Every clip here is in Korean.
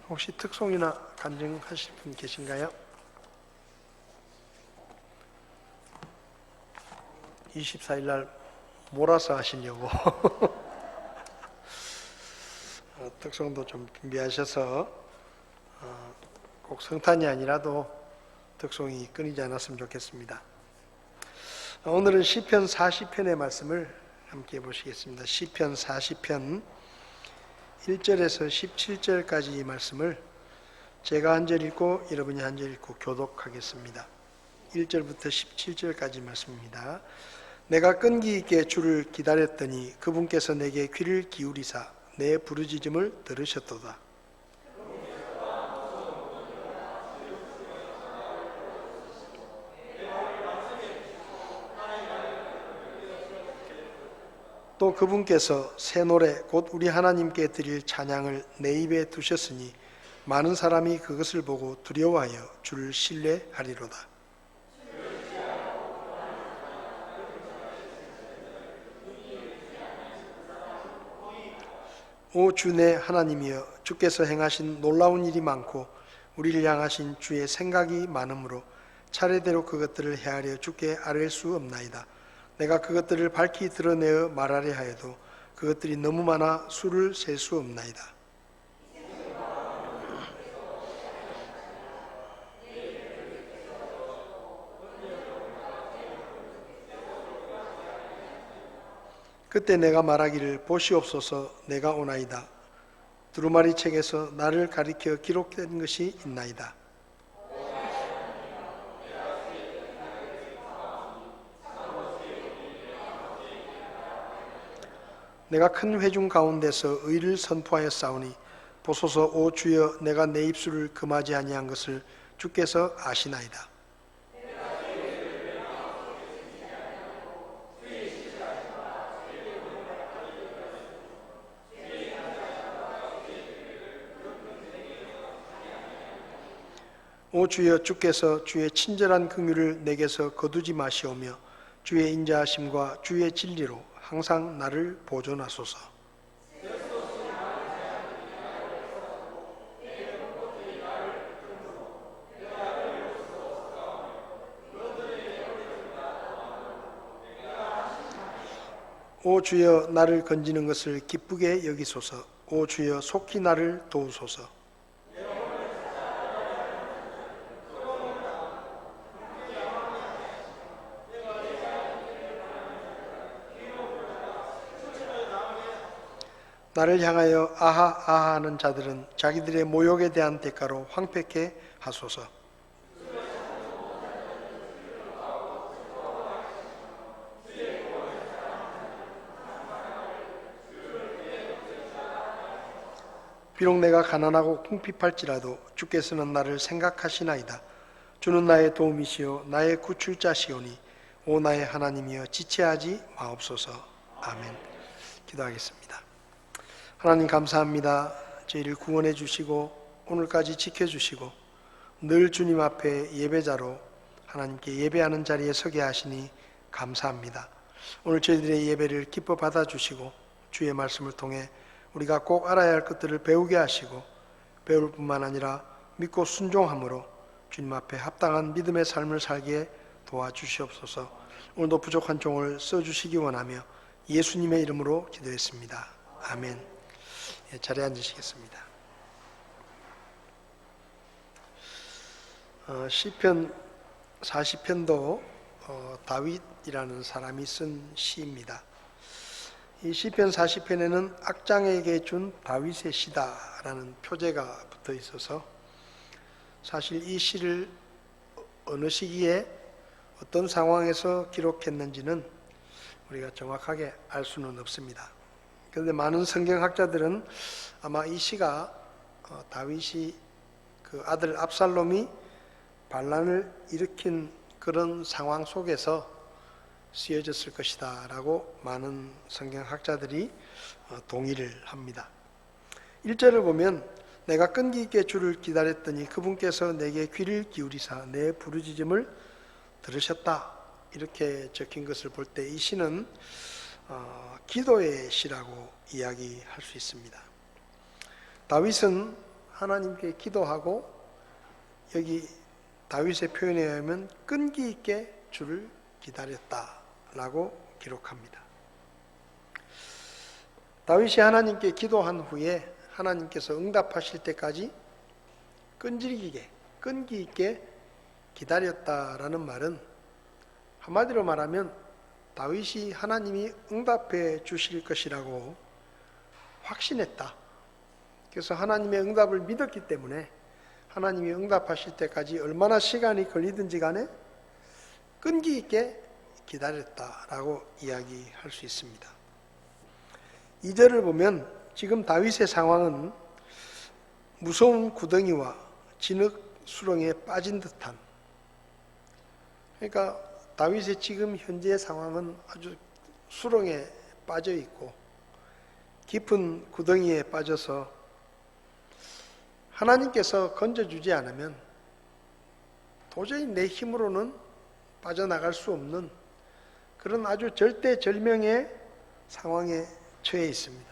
혹시 특송이나 간증하실 분 계신가요? 24일 날 몰아서 하시려고 특송도 좀 준비하셔서 꼭 성탄이 아니라도 특송이 끊이지 않았으면 좋겠습니다. 오늘은 시편 40편의 말씀을 함께 보시겠습니다. 시편 40편 1절에서 17절까지 이 말씀을 제가 한 절 읽고 여러분이 한 절 읽고 교독하겠습니다. 1절부터 17절까지 말씀입니다. 내가 끈기 있게 주를 기다렸더니 그분께서 내게 귀를 기울이사 내 부르짖음을 들으셨도다. 또 그분께서 새 노래 곧 우리 하나님께 드릴 찬양을 내 입에 두셨으니 많은 사람이 그것을 보고 두려워하여 주를 신뢰하리로다. 오 주 내 하나님이여, 주께서 행하신 놀라운 일이 많고 우리를 향하신 주의 생각이 많으므로 차례대로 그것들을 헤아려 주께 아뢰 수 없나이다. 내가 그것들을 밝히 드러내어 말하려 하여도 그것들이 너무 많아 수를 셀 수 없나이다. 그때 내가 말하기를 보시옵소서 내가 오나이다. 두루마리 책에서 나를 가리켜 기록된 것이 있나이다. 내가 큰 회중 가운데서 의를 선포하여 싸우니 보소서 오 주여, 내가 내 입술을 금하지 아니한 것을 주께서 아시나이다. 오 주여, 주께서 주의 친절한 긍휼을 내게서 거두지 마시오며 주의 인자하심과 주의 진리로 항상 나를 보존하소서. 오 주여, 나를 건지는 것을 기쁘게 여기소서. 오 주여, 속히 나를 도우소서. 나를 향하여 아하 아하 하는 자들은 자기들의 모욕에 대한 대가로 황폐케 하소서. 비록 내가 가난하고 궁핍할지라도 주께서는 나를 생각하시나이다. 주는 나의 도움이시요 나의 구출자시오니 오 나의 하나님이여, 지체하지 마옵소서. 아멘. 기도하겠습니다. 하나님 감사합니다. 저희를 구원해 주시고 오늘까지 지켜주시고 늘 주님 앞에 예배자로 하나님께 예배하는 자리에 서게 하시니 감사합니다. 오늘 저희들의 예배를 기뻐 받아주시고 주의 말씀을 통해 우리가 꼭 알아야 할 것들을 배우게 하시고 배울 뿐만 아니라 믿고 순종함으로 주님 앞에 합당한 믿음의 삶을 살기에 도와주시옵소서. 오늘도 부족한 종을 써주시기 원하며 예수님의 이름으로 기도했습니다. 아멘. 자리에 앉으시겠습니다. 시편 40편도 다윗이라는 사람이 쓴 시입니다. 이 시편 40편에는 악장에게 준 다윗의 시다라는 표제가 붙어 있어서 사실 이 시를 어느 시기에 어떤 상황에서 기록했는지는 우리가 정확하게 알 수는 없습니다. 그런데 많은 성경학자들은 아마 이 시가 다윗이 그 아들 압살롬이 반란을 일으킨 그런 상황 속에서 쓰여졌을 것이다 라고 많은 성경학자들이 동의를 합니다. 1절을 보면 내가 끈기 있게 주를 기다렸더니 그분께서 내게 귀를 기울이사 내 부르짖음을 들으셨다, 이렇게 적힌 것을 볼 때 이 시는 기도의 시라고 이야기할 수 있습니다. 다윗은 하나님께 기도하고 여기 다윗의 표현에 의하면 끈기 있게 주를 기다렸다라고 기록합니다. 다윗이 하나님께 기도한 후에 하나님께서 응답하실 때까지 끈기 있게 기다렸다라는 말은 한마디로 말하면 다윗이 하나님이 응답해 주실 것이라고 확신했다. 그래서 하나님의 응답을 믿었기 때문에 하나님이 응답하실 때까지 얼마나 시간이 걸리든지 간에 끈기 있게 기다렸다라고 이야기할 수 있습니다. 2절을 보면 지금 다윗의 상황은 무서운 구덩이와 진흙 수렁에 빠진 듯한, 그러니까 다윗의 지금 현재의 상황은 아주 수렁에 빠져 있고 깊은 구덩이에 빠져서 하나님께서 건져주지 않으면 도저히 내 힘으로는 빠져나갈 수 없는 그런 아주 절대절명의 상황에 처해 있습니다.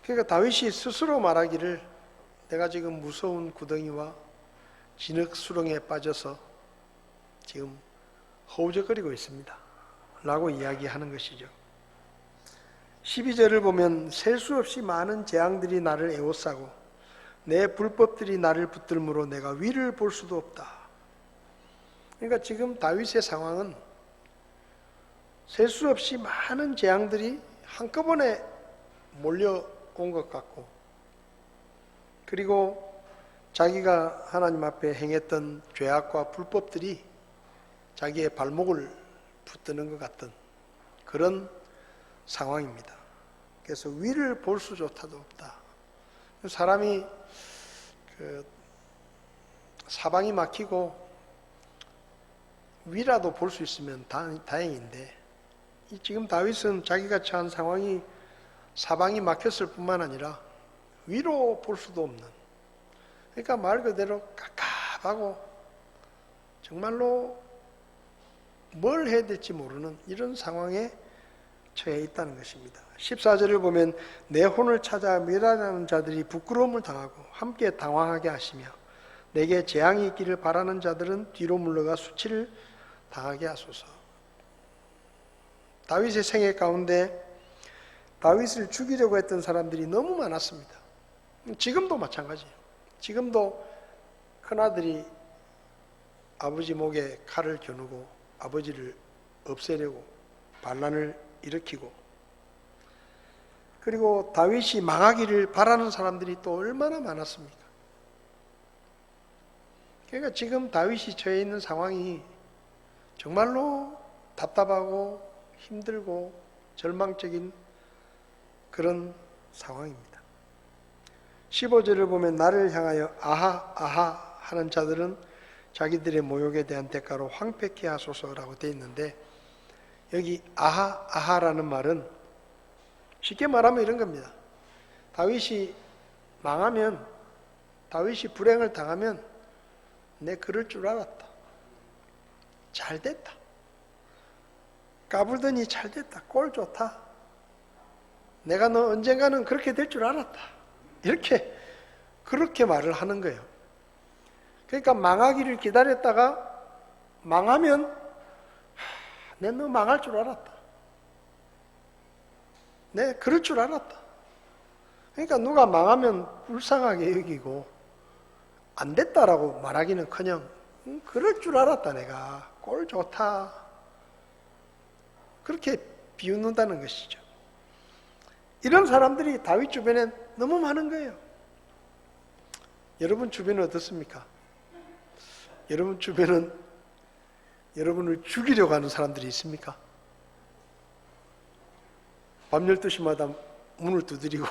그러니까 다윗이 스스로 말하기를 내가 지금 무서운 구덩이와 진흙 수렁에 빠져서 지금 허우적거리고 있습니다 라고 이야기하는 것이죠. 12절을 보면 셀 수 없이 많은 재앙들이 나를 에워싸고 내 불법들이 나를 붙들므로 내가 위를 볼 수도 없다. 그러니까 지금 다윗의 상황은 셀 수 없이 많은 재앙들이 한꺼번에 몰려온 것 같고, 그리고 자기가 하나님 앞에 행했던 죄악과 불법들이 자기의 발목을 붙드는 것 같은 그런 상황입니다. 그래서 위를 볼 수조차도 없다. 사람이 사방이 막히고 위라도 볼 수 있으면 다행인데, 지금 다윗은 자기가 처한 상황이 사방이 막혔을 뿐만 아니라 위로 볼 수도 없는, 그러니까 말 그대로 깝깝하고 정말로 뭘 해야 될지 모르는 이런 상황에 처해 있다는 것입니다. 14절을 보면 내 혼을 찾아 멸하는 자들이 부끄러움을 당하고 함께 당황하게 하시며 내게 재앙이 있기를 바라는 자들은 뒤로 물러가 수치를 당하게 하소서. 다윗의 생애 가운데 다윗을 죽이려고 했던 사람들이 너무 많았습니다. 지금도 마찬가지예요. 지금도 큰아들이 아버지 목에 칼을 겨누고 아버지를 없애려고 반란을 일으키고, 그리고 다윗이 망하기를 바라는 사람들이 또 얼마나 많았습니까? 그러니까 지금 다윗이 처해 있는 상황이 정말로 답답하고 힘들고 절망적인 그런 상황입니다. 15절을 보면 나를 향하여 아하 아하 하는 자들은 자기들의 모욕에 대한 대가로 황폐케 하소서라고 되어 있는데, 여기 아하 아하라는 말은 쉽게 말하면 이런 겁니다. 다윗이 망하면, 다윗이 불행을 당하면 내 그럴 줄 알았다, 잘 됐다, 까불더니 잘 됐다, 꼴 좋다, 내가 너 언젠가는 그렇게 될 줄 알았다, 그렇게 말을 하는 거예요. 그러니까 망하기를 기다렸다가 망하면 내 너 망할 줄 알았다, 내 그럴 줄 알았다. 그러니까 누가 망하면 불쌍하게 여기고 안 됐다라고 말하기는커녕 그럴 줄 알았다, 내가 꼴 좋다, 그렇게 비웃는다는 것이죠. 이런 사람들이 다윗 주변에 너무 많은 거예요. 여러분 주변은 어떻습니까? 여러분 주변은 여러분을 죽이려고 하는 사람들이 있습니까? 밤 12시마다 문을 두드리고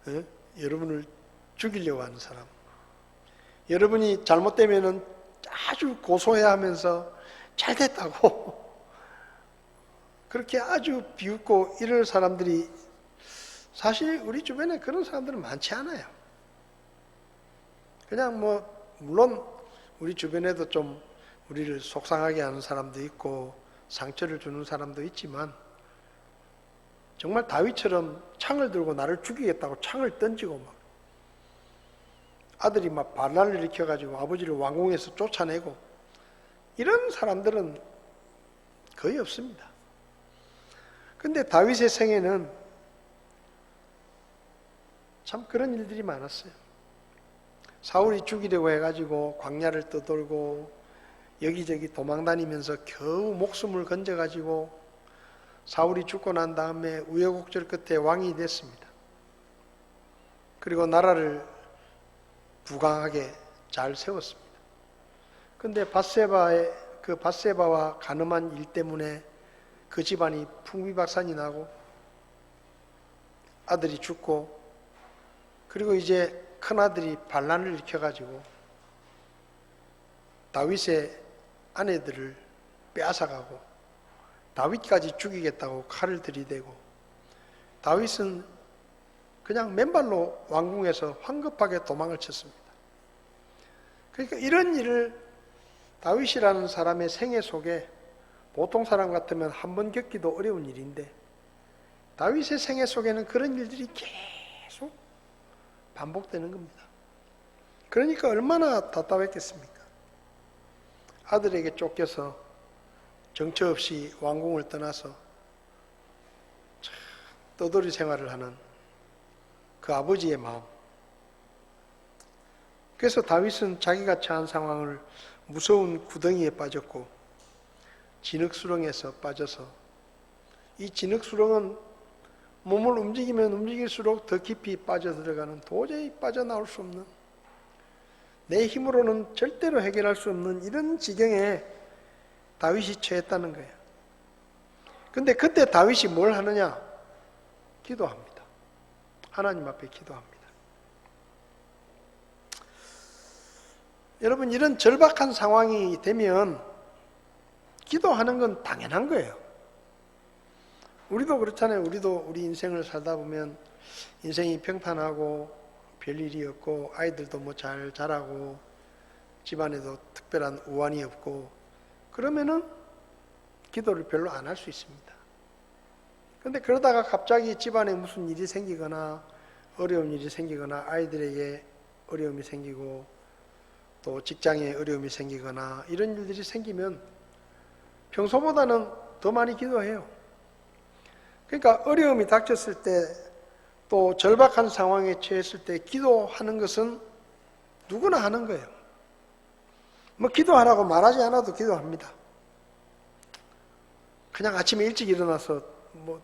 네? 여러분을 죽이려고 하는 사람, 여러분이 잘못되면 아주 고소해하면서 잘 됐다고 그렇게 아주 비웃고 이럴 사람들이, 사실 우리 주변에 그런 사람들은 많지 않아요. 그냥 물론 우리 주변에도 좀 우리를 속상하게 하는 사람도 있고 상처를 주는 사람도 있지만, 정말 다윗처럼 창을 들고 나를 죽이겠다고 창을 던지고 막 아들이 막 반란을 일으켜가지고 아버지를 왕궁에서 쫓아내고 이런 사람들은 거의 없습니다. 근데 다윗의 생애는 참 그런 일들이 많았어요. 사울이 죽이려고 해가지고 광야를 떠돌고 여기저기 도망다니면서 겨우 목숨을 건져가지고 사울이 죽고 난 다음에 우여곡절 끝에 왕이 됐습니다. 그리고 나라를 부강하게 잘 세웠습니다. 근데 밧세바와 간음한 일 때문에 그 집안이 풍비박산이 나고 아들이 죽고 그리고 이제 큰아들이 반란을 일으켜가지고 다윗의 아내들을 빼앗아가고 다윗까지 죽이겠다고 칼을 들이대고 다윗은 그냥 맨발로 왕궁에서 황급하게 도망을 쳤습니다. 그러니까 이런 일을 다윗이라는 사람의 생애 속에 보통 사람 같으면 한 번 겪기도 어려운 일인데 다윗의 생애 속에는 그런 일들이 계속 반복되는 겁니다. 그러니까 얼마나 답답했겠습니까? 아들에게 쫓겨서 정처 없이 왕궁을 떠나서 떠돌이 생활을 하는 그 아버지의 마음. 그래서 다윗은 자기가 처한 상황을 무서운 구덩이에 빠졌고 진흙수렁에서 빠져서 이 진흙수렁은 몸을 움직이면 움직일수록 더 깊이 빠져들어가는 도저히 빠져나올 수 없는 내 힘으로는 절대로 해결할 수 없는 이런 지경에 다윗이 처했다는 거예요. 근데 그때 다윗이 뭘 하느냐? 기도합니다. 하나님 앞에 기도합니다. 여러분 이런 절박한 상황이 되면 기도하는 건 당연한 거예요. 우리도 그렇잖아요. 우리도 우리 인생을 살다 보면 인생이 평탄하고 별일이 없고 아이들도 뭐 잘 자라고 집안에도 특별한 우환이 없고 그러면은 기도를 별로 안 할 수 있습니다. 그런데 그러다가 갑자기 집안에 무슨 일이 생기거나 어려운 일이 생기거나 아이들에게 어려움이 생기고 또 직장에 어려움이 생기거나 이런 일들이 생기면 평소보다는 더 많이 기도해요. 그러니까 어려움이 닥쳤을 때 또 절박한 상황에 처했을 때 기도하는 것은 누구나 하는 거예요. 뭐 기도하라고 말하지 않아도 기도합니다. 그냥 아침에 일찍 일어나서 뭐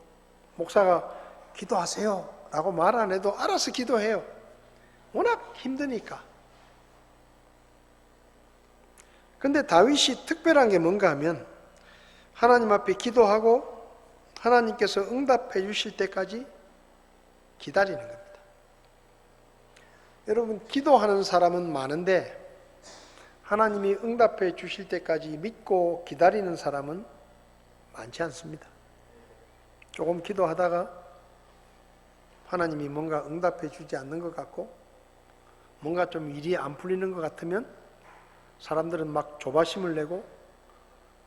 목사가 기도하세요 라고 말 안 해도 알아서 기도해요. 워낙 힘드니까. 근데 다윗이 특별한 게 뭔가 하면 하나님 앞에 기도하고 하나님께서 응답해 주실 때까지 기다리는 겁니다. 여러분 기도하는 사람은 많은데 하나님이 응답해 주실 때까지 믿고 기다리는 사람은 많지 않습니다. 조금 기도하다가 하나님이 뭔가 응답해 주지 않는 것 같고 뭔가 좀 일이 안 풀리는 것 같으면 사람들은 막 조바심을 내고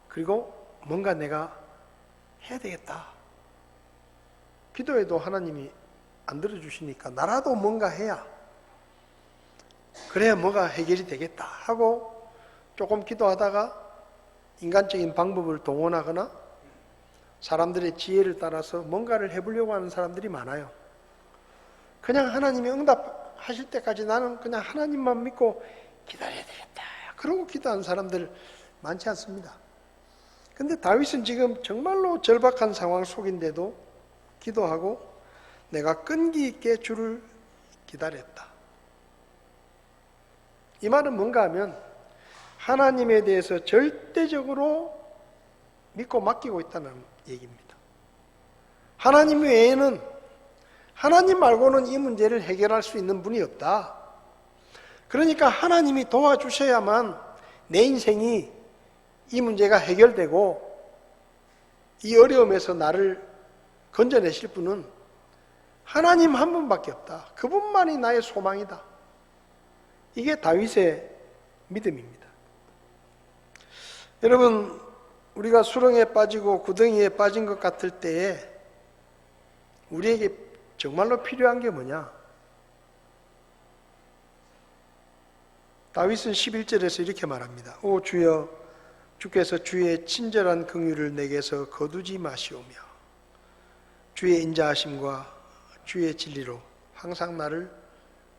그리고 뭔가 내가 해야 되겠다. 기도해도 하나님이 안 들어주시니까 나라도 뭔가 해야 그래야 뭐가 해결이 되겠다 하고 조금 기도하다가 인간적인 방법을 동원하거나 사람들의 지혜를 따라서 뭔가를 해보려고 하는 사람들이 많아요. 그냥 하나님이 응답하실 때까지 나는 그냥 하나님만 믿고 기다려야 되겠다. 그러고 기도하는 사람들 많지 않습니다. 근데 다윗은 지금 정말로 절박한 상황 속인데도 기도하고 내가 끈기 있게 주를 기다렸다. 이 말은 뭔가 하면 하나님에 대해서 절대적으로 믿고 맡기고 있다는 얘기입니다. 하나님 외에는 하나님 말고는 이 문제를 해결할 수 있는 분이 없다. 그러니까 하나님이 도와주셔야만 내 인생이 이 문제가 해결되고 이 어려움에서 나를 건져내실 분은 하나님 한 분밖에 없다. 그분만이 나의 소망이다. 이게 다윗의 믿음입니다. 여러분, 우리가 수렁에 빠지고 구덩이에 빠진 것 같을 때에 우리에게 정말로 필요한 게 뭐냐? 다윗은 11절에서 이렇게 말합니다. 오 주여, 주께서 주의 친절한 긍휼을 내게서 거두지 마시오며 주의 인자하심과 주의 진리로 항상 나를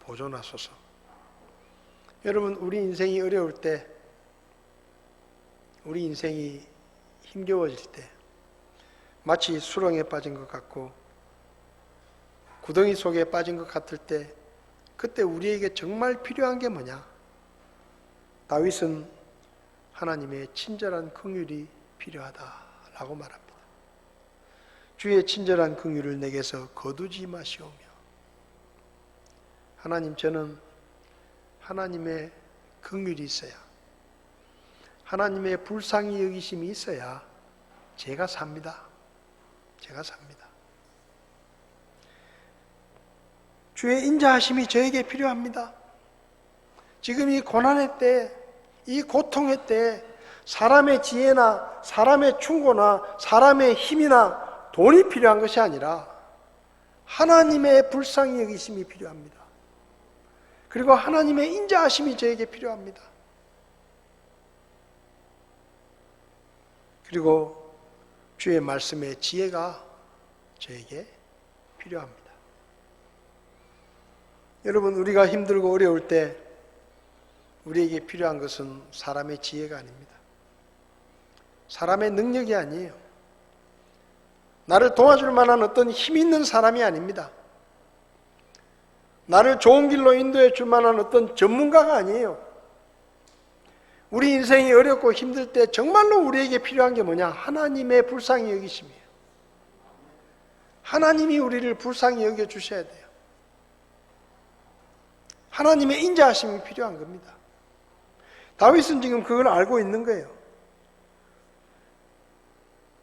보존하소서. 여러분, 우리 인생이 어려울 때, 우리 인생이 힘겨워질 때, 마치 수렁에 빠진 것 같고 구덩이 속에 빠진 것 같을 때, 그때 우리에게 정말 필요한 게 뭐냐? 다윗은 하나님의 친절한 긍휼이 필요하다라고 말합니다. 주의 친절한 긍휼을 내게서 거두지 마시오며. 하나님, 저는 하나님의 긍휼이 있어야, 하나님의 불쌍히 여기심이 있어야 제가 삽니다. 제가 삽니다. 주의 인자하심이 저에게 필요합니다. 지금 이 고난의 때, 이 고통의 때 사람의 지혜나 사람의 충고나 사람의 힘이나 돈이 필요한 것이 아니라 하나님의 불쌍히 여기심이 필요합니다. 그리고 하나님의 인자하심이 저에게 필요합니다. 그리고 주의 말씀의 지혜가 저에게 필요합니다. 여러분, 우리가 힘들고 어려울 때 우리에게 필요한 것은 사람의 지혜가 아닙니다. 사람의 능력이 아니에요. 나를 도와줄 만한 어떤 힘 있는 사람이 아닙니다. 나를 좋은 길로 인도해 줄 만한 어떤 전문가가 아니에요. 우리 인생이 어렵고 힘들 때 정말로 우리에게 필요한 게 뭐냐? 하나님의 불쌍히 여기심이에요. 하나님이 우리를 불쌍히 여겨 주셔야 돼요. 하나님의 인자하심이 필요한 겁니다. 다윗은 지금 그걸 알고 있는 거예요.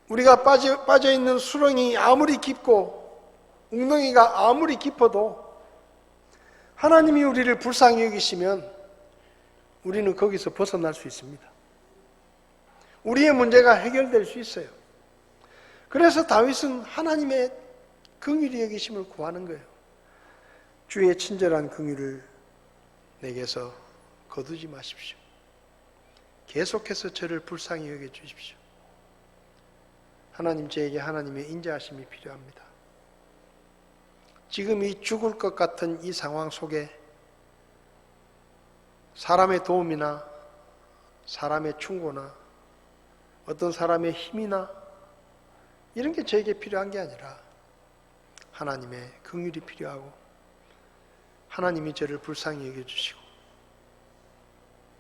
우리가 빠져있는 수렁이 아무리 깊고 웅덩이가 아무리 깊어도 하나님이 우리를 불쌍히 여기시면 우리는 거기서 벗어날 수 있습니다. 우리의 문제가 해결될 수 있어요. 그래서 다윗은 하나님의 긍휼히 여기심을 구하는 거예요. 주의 친절한 긍휼을 내게서 거두지 마십시오. 계속해서 저를 불쌍히 여겨 주십시오. 하나님, 저에게 하나님의 인자하심이 필요합니다. 지금 이 죽을 것 같은 이 상황 속에 사람의 도움이나 사람의 충고나 어떤 사람의 힘이나 이런 게 저에게 필요한 게 아니라 하나님의 긍휼이 필요하고 하나님이 저를 불쌍히 여겨주시고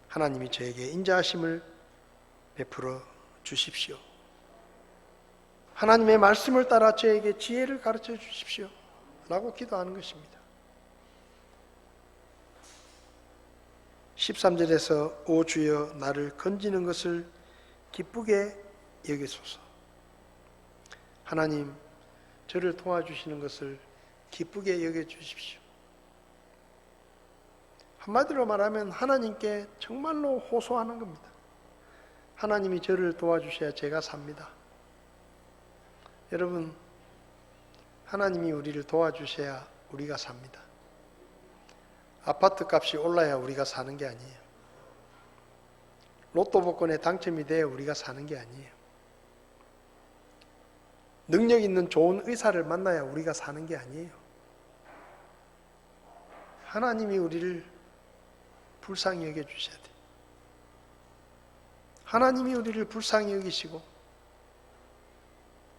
하나님이 저에게 인자하심을 베풀어 주십시오. 하나님의 말씀을 따라 저에게 지혜를 가르쳐 주십시오 라고 기도하는 것입니다. 13절에서 오 주여, 나를 건지는 것을 기쁘게 여기소서. 하나님, 저를 도와주시는 것을 기쁘게 여겨주십시오. 한마디로 말하면 하나님께 정말로 호소하는 겁니다. 하나님이 저를 도와주셔야 제가 삽니다. 여러분, 하나님이 우리를 도와주셔야 우리가 삽니다. 아파트 값이 올라야 우리가 사는 게 아니에요. 로또 복권에 당첨이 돼야 우리가 사는 게 아니에요. 능력 있는 좋은 의사를 만나야 우리가 사는 게 아니에요. 하나님이 우리를 불쌍히 여겨주셔야 돼요. 하나님이 우리를 불쌍히 여기시고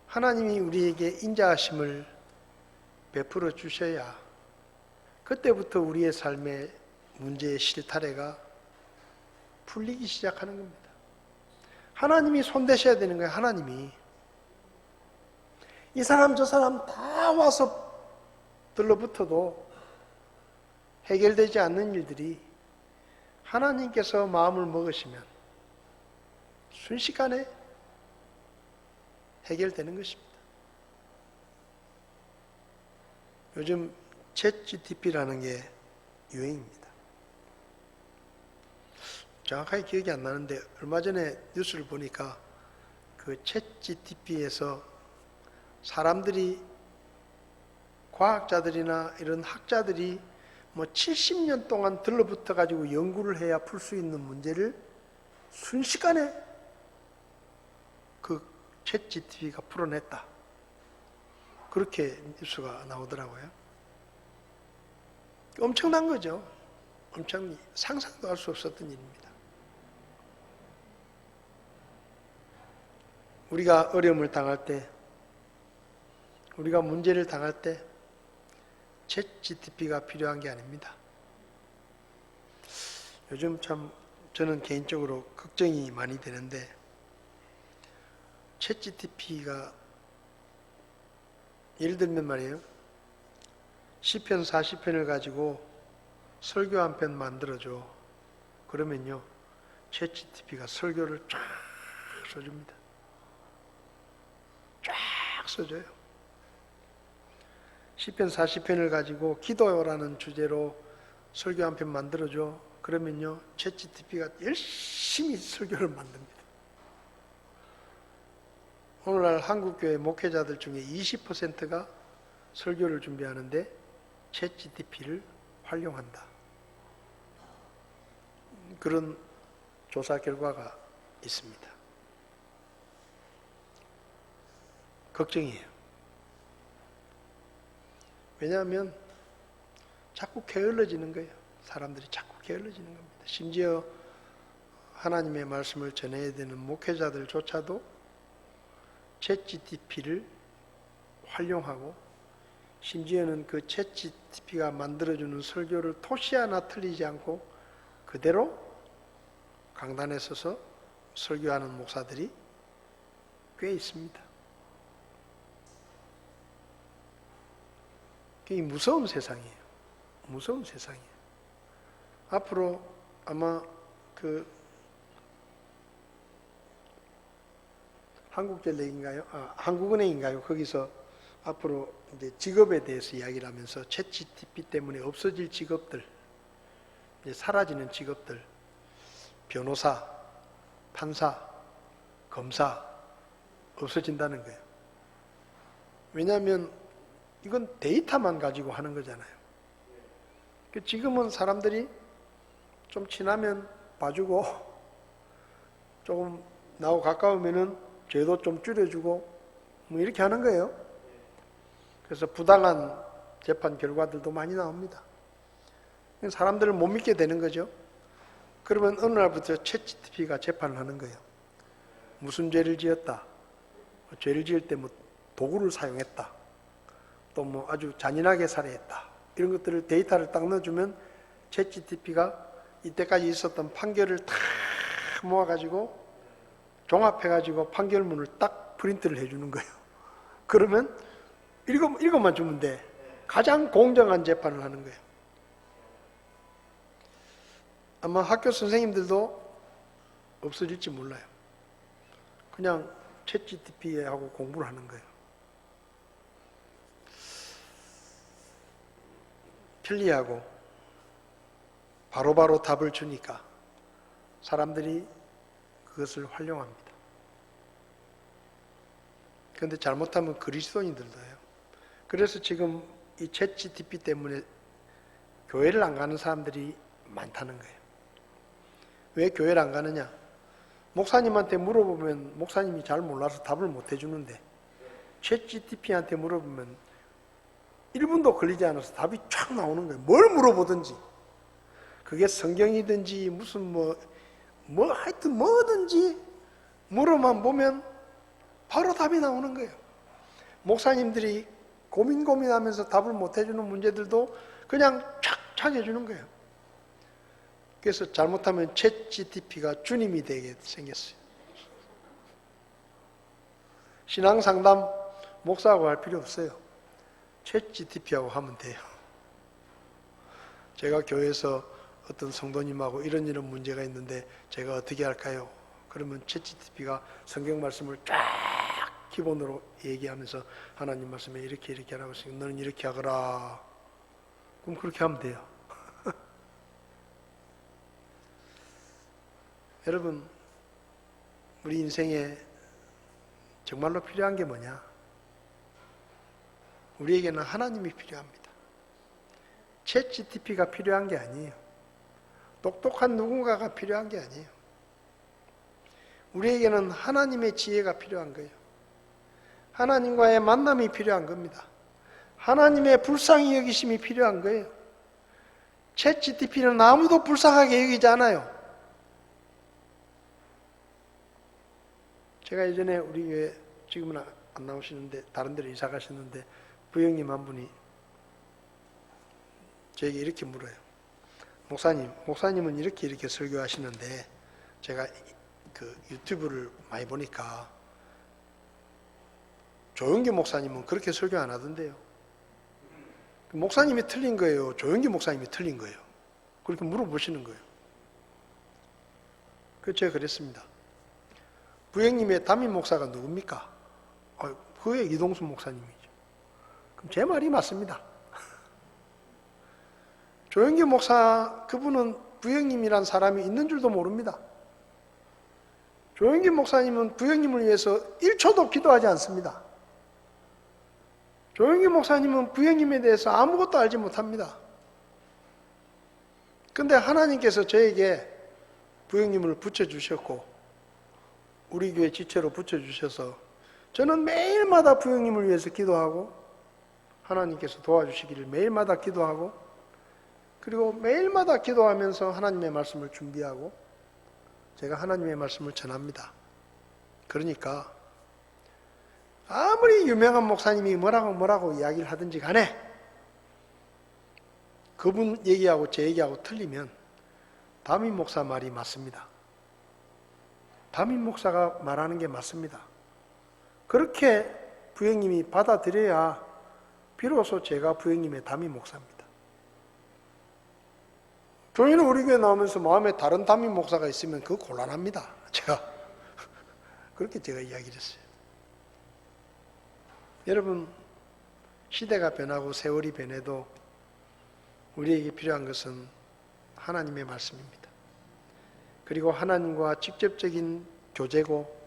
하나님이 우리에게 인자하심을 베풀어 주셔야 그때부터 우리의 삶의 문제의 실타래가 풀리기 시작하는 겁니다. 하나님이 손대셔야 되는 거예요. 하나님이 이 사람 저 사람 다 와서 들러붙어도 해결되지 않는 일들이 하나님께서 마음을 먹으시면 순식간에 해결되는 것입니다. 요즘 챗GPT라는 게 유행입니다. 정확하게 기억이 안 나는데 얼마 전에 뉴스를 보니까 그 챗GPT에서 사람들이 과학자들이나 이런 학자들이 뭐 70년 동안 들러붙어 가지고 연구를 해야 풀 수 있는 문제를 순식간에 그 챗GPT가 풀어냈다. 그렇게 뉴스가 나오더라고요. 엄청난 거죠. 엄청 상상도 할 수 없었던 일입니다. 우리가 어려움을 당할 때, 우리가 문제를 당할 때 챗GPT가 필요한 게 아닙니다. 요즘 참 저는 개인적으로 걱정이 많이 되는데, 챗GPT가 예를 들면 말이에요, 시편 40편을 가지고 설교 한 편 만들어줘. 그러면요, 챗GPT가 설교를 쫙 써줍니다. 쫙 써줘요. 시편 40편을 가지고 기도라는 주제로 설교 한 편 만들어줘. 그러면요, 챗GPT가 열심히 설교를 만듭니다. 오늘날 한국교회 목회자들 중에 20%가 설교를 준비하는데 챗GPT를 활용한다. 그런 조사 결과가 있습니다. 걱정이에요. 왜냐하면 자꾸 게을러지는 거예요. 사람들이 자꾸 게을러지는 겁니다. 심지어 하나님의 말씀을 전해야 되는 목회자들조차도 챗GPT를 활용하고, 심지어는 그 챗GPT가 만들어주는 설교를 토시 하나 틀리지 않고 그대로 강단에 서서 설교하는 목사들이 꽤 있습니다. 그게 무서운 세상이에요. 무서운 세상이에요. 앞으로 아마 그 한국전력인가요? 한국은행인가요? 거기서 앞으로 이제 직업에 대해서 이야기를 하면서 챗GPT 때문에 없어질 직업들, 이제 사라지는 직업들, 변호사, 판사, 검사 없어진다는 거예요. 왜냐하면 이건 데이터만 가지고 하는 거잖아요. 지금은 사람들이 좀 지나면 봐주고, 조금 나하고 가까우면은 죄도 좀 줄여주고, 뭐 이렇게 하는 거예요. 그래서 부당한 재판 결과들도 많이 나옵니다. 사람들을 못 믿게 되는 거죠. 그러면 어느 날부터 챗GPT가 재판을 하는 거예요. 무슨 죄를 지었다. 죄를 지을 때 뭐 도구를 사용했다. 또 뭐 아주 잔인하게 살해했다. 이런 것들을 데이터를 딱 넣어주면 챗GPT가 이때까지 있었던 판결을 다 모아가지고 종합해가지고 판결문을 딱 프린트를 해주는 거예요. 그러면 읽어만 주면 돼. 가장 공정한 재판을 하는 거예요. 아마 학교 선생님들도 없어질지 몰라요. 그냥 챗GPT하고 공부를 하는 거예요. 편리하고 바로바로 답을 주니까 사람들이 그것을 활용합니다. 그런데 잘못하면 그리스도인들도 해요. 그래서 지금 이 챗GPT 때문에 교회를 안 가는 사람들이 많다는 거예요. 왜 교회를 안 가느냐? 목사님한테 물어보면 목사님이 잘 몰라서 답을 못 해주는데, 챗GPT한테 물어보면 1분도 걸리지 않아서 답이 쫙 나오는 거예요. 뭘 물어보든지. 그게 성경이든지 무슨 하여튼 뭐든지 물어만 보면 바로 답이 나오는 거예요. 목사님들이 고민하면서 답을 못 해주는 문제들도 그냥 촥 해주는 거예요. 그래서 잘못하면 챗GPT가 주님이 되게 생겼어요. 신앙상담 목사하고 할 필요 없어요. 챗GPT하고 하면 돼요. 제가 교회에서 어떤 성도님하고 이런 문제가 있는데 제가 어떻게 할까요? 그러면 챗GPT가 성경 말씀을 쫙 기본으로 얘기하면서 하나님 말씀에 이렇게 하라고 했으니까 너는 이렇게 하거라. 그럼 그렇게 하면 돼요. 여러분, 우리 인생에 정말로 필요한 게 뭐냐? 우리에게는 하나님이 필요합니다. 챗 GTP가 필요한 게 아니에요. 똑똑한 누군가가 필요한 게 아니에요. 우리에게는 하나님의 지혜가 필요한 거예요. 하나님과의 만남이 필요한 겁니다. 하나님의 불쌍히 여기심이 필요한 거예요. 챗 GTP는 아무도 불쌍하게 여기지 않아요. 제가 예전에 우리 교회, 지금은 안 나오시는데 다른 데로 이사 가셨는데 부형님 한 분이 저에게 이렇게 물어요. 목사님은 이렇게 설교하시는데 제가 그 유튜브를 많이 보니까 조영기 목사님은 그렇게 설교 안 하던데요. 목사님이 틀린 거예요? 조영기 목사님이 틀린 거예요? 그렇게 물어보시는 거예요. 그래서 제가 그랬습니다. 부형님의 담임 목사가 누굽니까? 그의 이동수 목사님이죠. 그럼 제 말이 맞습니다. 조영기 목사, 그분은 부형님이란 사람이 있는 줄도 모릅니다. 조영기 목사님은 부형님을 위해서 1초도 기도하지 않습니다. 조영기 목사님은 부형님에 대해서 아무것도 알지 못합니다. 근데 하나님께서 저에게 부형님을 붙여주셨고 우리 교회 지체로 붙여주셔서 저는 매일마다 부형님을 위해서 기도하고 하나님께서 도와주시기를 매일마다 기도하고 그리고 매일마다 기도하면서 하나님의 말씀을 준비하고 제가 하나님의 말씀을 전합니다. 그러니까 아무리 유명한 목사님이 뭐라고 이야기를 하든지 간에 그분 얘기하고 제 얘기하고 틀리면 담임 목사 말이 맞습니다. 담임 목사가 말하는 게 맞습니다. 그렇게 부형님이 받아들여야 비로소 제가 부형님의 담임 목사입니다. 저희는 우리 교회 나오면서 마음에 다른 담임 목사가 있으면 그거 곤란합니다. 그렇게 제가 이야기를 했어요. 여러분, 시대가 변하고 세월이 변해도 우리에게 필요한 것은 하나님의 말씀입니다. 그리고 하나님과 직접적인 교제고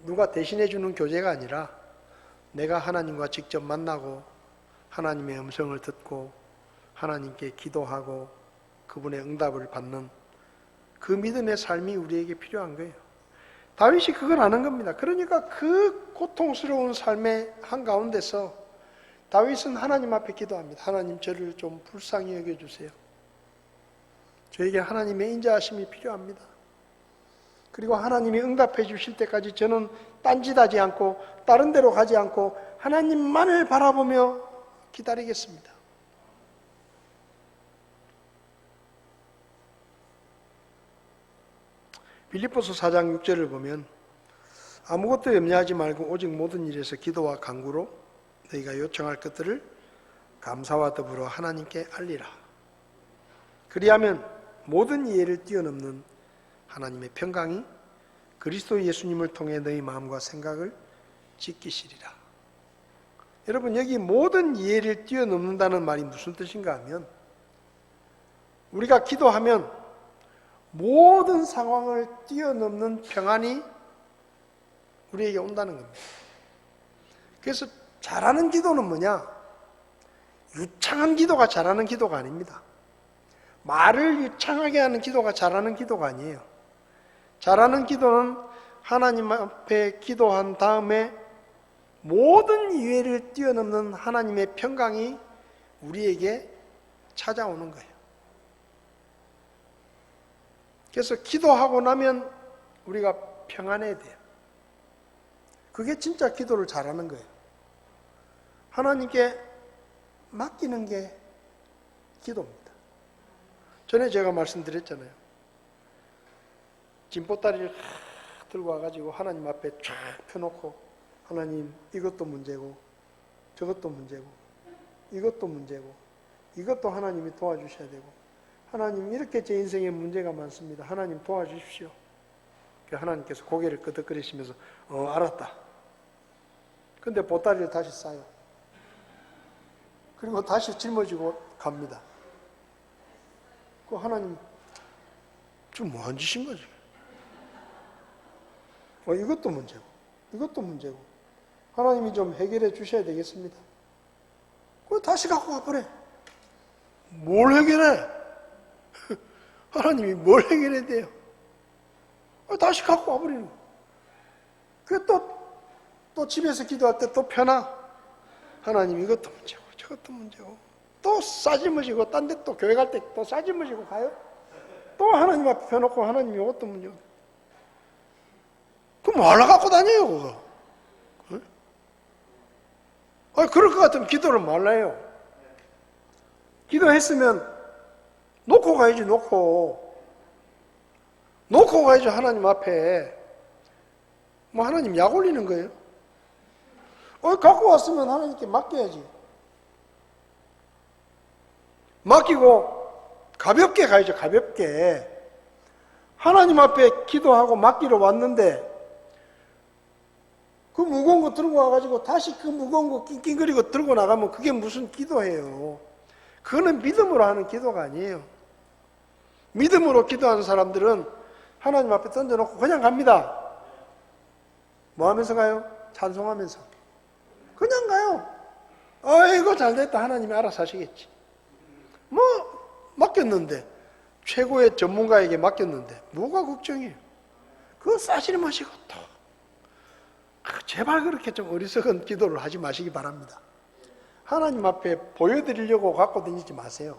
누가 대신해 주는 교제가 아니라 내가 하나님과 직접 만나고 하나님의 음성을 듣고 하나님께 기도하고 그분의 응답을 받는 그 믿음의 삶이 우리에게 필요한 거예요. 다윗이 그걸 아는 겁니다. 그러니까 그 고통스러운 삶의 한가운데서 다윗은 하나님 앞에 기도합니다. 하나님, 저를 좀 불쌍히 여겨주세요. 저에게 하나님의 인자하심이 필요합니다. 그리고 하나님이 응답해 주실 때까지 저는 딴짓하지 않고 다른 데로 가지 않고 하나님만을 바라보며 기다리겠습니다. 빌립보서 4장 6절을 보면 아무것도 염려하지 말고 오직 모든 일에서 기도와 간구로 너희가 요청할 것들을 감사와 더불어 하나님께 알리라. 그리하면 모든 이해를 뛰어넘는 하나님의 평강이 그리스도 예수님을 통해 너희 마음과 생각을 지키시리라. 여러분, 여기 모든 이해를 뛰어넘는다는 말이 무슨 뜻인가 하면 우리가 기도하면 모든 상황을 뛰어넘는 평안이 우리에게 온다는 겁니다. 그래서 잘하는 기도는 뭐냐? 유창한 기도가 잘하는 기도가 아닙니다. 말을 유창하게 하는 기도가 잘하는 기도가 아니에요. 잘하는 기도는 하나님 앞에 기도한 다음에 모든 이해를 뛰어넘는 하나님의 평강이 우리에게 찾아오는 거예요. 그래서 기도하고 나면 우리가 평안해야 돼요. 그게 진짜 기도를 잘하는 거예요. 하나님께 맡기는 게 기도입니다. 전에 제가 말씀드렸잖아요. 진보다리를 들고 와가지고 하나님 앞에 쫙 펴놓고 하나님, 이것도 문제고 저것도 문제고 이것도 문제고 이것도 하나님이 도와주셔야 되고 하나님, 이렇게 제 인생에 문제가 많습니다. 하나님 도와주십시오. 하나님께서 고개를 끄덕거리시면서 알았다. 근데 보따리를 다시 싸요. 그리고 다시 짊어지고 갑니다. 그 하나님, 지금 뭐 한 짓인 거지? 이것도 문제고 이것도 문제고 하나님이 좀 해결해 주셔야 되겠습니다. 다시 갖고 가버려. 뭘 해결해? 하나님이 뭘 해결해야 돼요? 다시 갖고 와버리는 거예요. 그 또 집에서 기도할 때 또 펴나? 하나님 이것도 문제고 저것도 문제고 또 싸질머지고 딴 데 또 교회 갈 때 또 싸질머지고 가요? 또 하나님 앞에 펴놓고 하나님 이것도 문제고 그럼 뭐하러 갖고 다녀요 그거? 그럴 것 같으면 기도를 말라요. 기도했으면 놓고 가야지. 놓고 가야지. 하나님 앞에 뭐 하나님 약 올리는 거예요? 갖고 왔으면 하나님께 맡겨야지. 맡기고 가볍게 가야죠. 가볍게 하나님 앞에 기도하고 맡기러 왔는데 그 무거운 거 들고 와가지고 다시 그 무거운 거 낑낑거리고 들고 나가면 그게 무슨 기도예요? 그거는 믿음으로 하는 기도가 아니에요. 믿음으로 기도하는 사람들은 하나님 앞에 던져놓고 그냥 갑니다. 뭐 하면서 가요? 찬송하면서. 그냥 가요. 아이고 잘됐다. 하나님이 알아서 하시겠지. 뭐 맡겼는데 최고의 전문가에게 맡겼는데 뭐가 걱정이에요? 그거 싸지를 마시고 또 제발 그렇게 좀 어리석은 기도를 하지 마시기 바랍니다. 하나님 앞에 보여드리려고 갖고 다니지 마세요.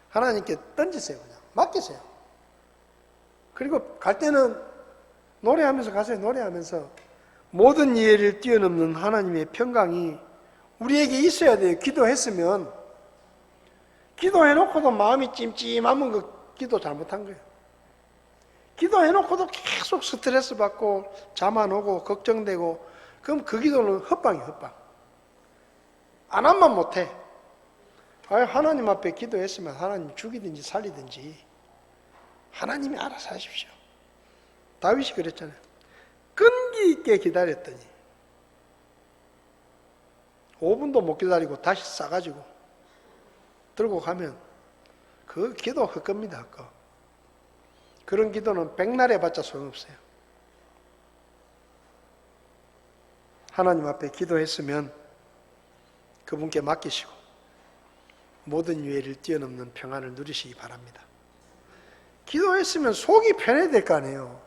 하나님께 던지세요. 그냥 맡기세요. 그리고 갈 때는 노래하면서 가세요. 노래하면서 모든 이해를 뛰어넘는 하나님의 평강이 우리에게 있어야 돼요. 기도했으면. 기도해놓고도 마음이 찜찜하면 그 기도 잘못한 거예요. 기도해놓고도 계속 스트레스 받고 잠 안 오고 걱정되고 그럼 그 기도는 헛방이에요. 헛방. 안 하면 못해. 하나님 앞에 기도했으면 하나님 죽이든지 살리든지 하나님이 알아서 하십시오. 다윗이 그랬잖아요. 끈기 있게 기다렸더니 5분도 못 기다리고 다시 싸가지고 들고 가면 그 기도 헛겁니다. 헛거. 그런 기도는 백날 해봤자 소용없어요. 하나님 앞에 기도했으면 그분께 맡기시고 모든 유해를 뛰어넘는 평안을 누리시기 바랍니다. 기도했으면 속이 편해야 될 거 아니에요.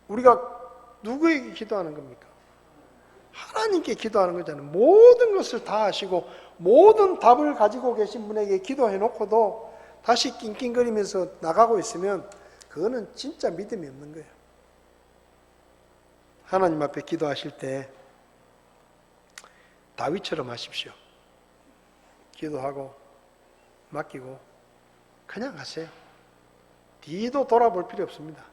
우리가 누구에게 기도하는 겁니까? 하나님께 기도하는 거잖아요. 모든 것을 다 아시고 모든 답을 가지고 계신 분에게 기도해 놓고도 다시 낑낑거리면서 나가고 있으면 그거는 진짜 믿음이 없는 거예요. 하나님 앞에 기도하실 때 다윗처럼 하십시오. 기도하고 맡기고 그냥 하세요. 뒤도 돌아볼 필요 없습니다.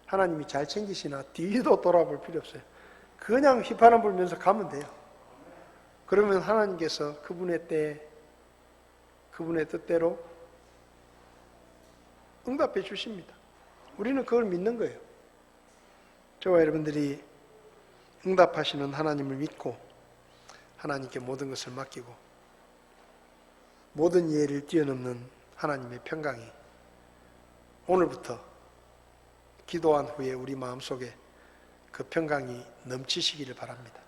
하나님이 잘 챙기시나 뒤도 돌아볼 필요 없어요. 그냥 휘파람 불면서 가면 돼요. 그러면 하나님께서 그분의 때에 그분의 뜻대로 응답해 주십니다. 우리는 그걸 믿는 거예요. 저와 여러분들이 응답하시는 하나님을 믿고 하나님께 모든 것을 맡기고 모든 이해를 뛰어넘는 하나님의 평강이 오늘부터 기도한 후에 우리 마음속에 그 평강이 넘치시기를 바랍니다.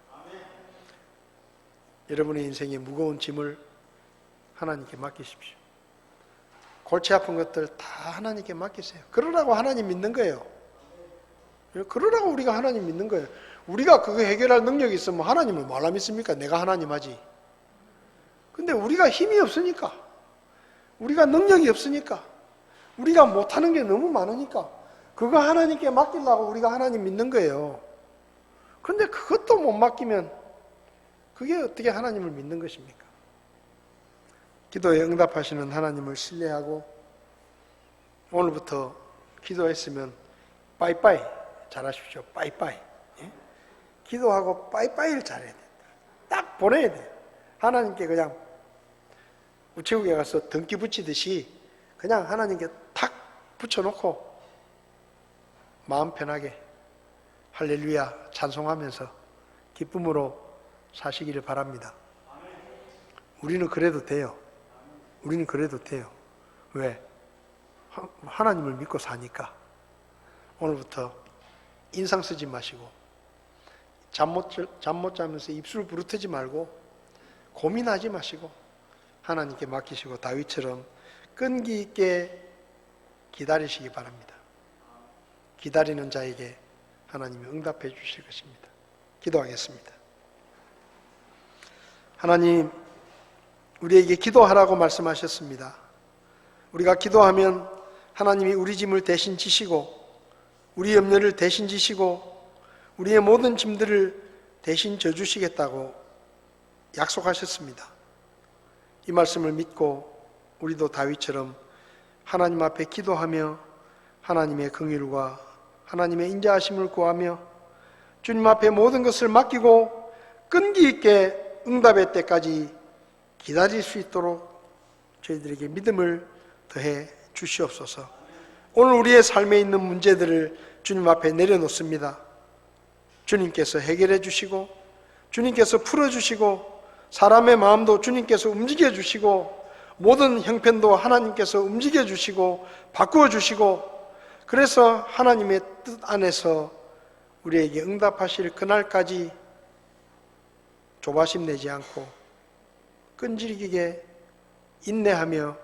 여러분의 인생의 무거운 짐을 하나님께 맡기십시오. 골치 아픈 것들 다 하나님께 맡기세요. 그러라고 하나님 믿는 거예요. 그러라고 우리가 하나님 믿는 거예요. 우리가 그거 해결할 능력이 있으면 하나님을 뭐라 믿습니까? 내가 하나님 하지. 근데 우리가 힘이 없으니까, 우리가 능력이 없으니까, 우리가 못하는 게 너무 많으니까 그거 하나님께 맡기려고 우리가 하나님 믿는 거예요. 근데 그것도 못 맡기면 그게 어떻게 하나님을 믿는 것입니까? 기도에 응답하시는 하나님을 신뢰하고 오늘부터 기도했으면 빠이빠이 잘하십시오. 빠이빠이. 예? 기도하고 빠이빠이를 잘해야 돼요. 딱 보내야 돼요. 하나님께 그냥 우체국에 가서 등기 붙이듯이 그냥 하나님께 탁 붙여놓고 마음 편하게 할렐루야 찬송하면서 기쁨으로 사시기를 바랍니다. 우리는 그래도 돼요. 우리는 그래도 돼요. 왜? 하나님을 믿고 사니까. 오늘부터 인상 쓰지 마시고 잠 못 자면서 입술 부르트지 말고 고민하지 마시고 하나님께 맡기시고 다윗처럼 끈기 있게 기다리시기 바랍니다. 기다리는 자에게 하나님이 응답해 주실 것입니다. 기도하겠습니다. 하나님, 우리에게 기도하라고 말씀하셨습니다. 우리가 기도하면 하나님이 우리 짐을 대신 지시고 우리 염려를 대신 지시고 우리의 모든 짐들을 대신 져주시겠다고 약속하셨습니다. 이 말씀을 믿고 우리도 다윗처럼 하나님 앞에 기도하며 하나님의 긍휼과 하나님의 인자하심을 구하며 주님 앞에 모든 것을 맡기고 끈기 있게 응답의 때까지 기다릴 수 있도록 저희들에게 믿음을 더해 주시옵소서. 오늘 우리의 삶에 있는 문제들을 주님 앞에 내려놓습니다. 주님께서 해결해 주시고 주님께서 풀어주시고 사람의 마음도 주님께서 움직여 주시고 모든 형편도 하나님께서 움직여 주시고 바꾸어 주시고 그래서 하나님의 뜻 안에서 우리에게 응답하실 그날까지 조바심 내지 않고 끈질기게 인내하며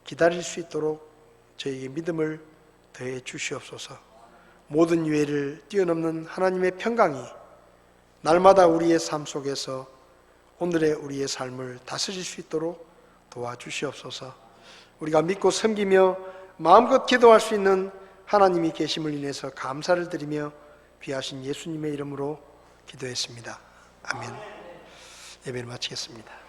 기다릴 수 있도록 저에게 믿음을 더해 주시옵소서. 모든 유해를 뛰어넘는 하나님의 평강이 날마다 우리의 삶 속에서 오늘의 우리의 삶을 다스릴 수 있도록 도와주시옵소서. 우리가 믿고 섬기며 마음껏 기도할 수 있는 하나님이 계심을 인해서 감사를 드리며 귀하신 예수님의 이름으로 기도했습니다. 아멘. 예배를 마치겠습니다.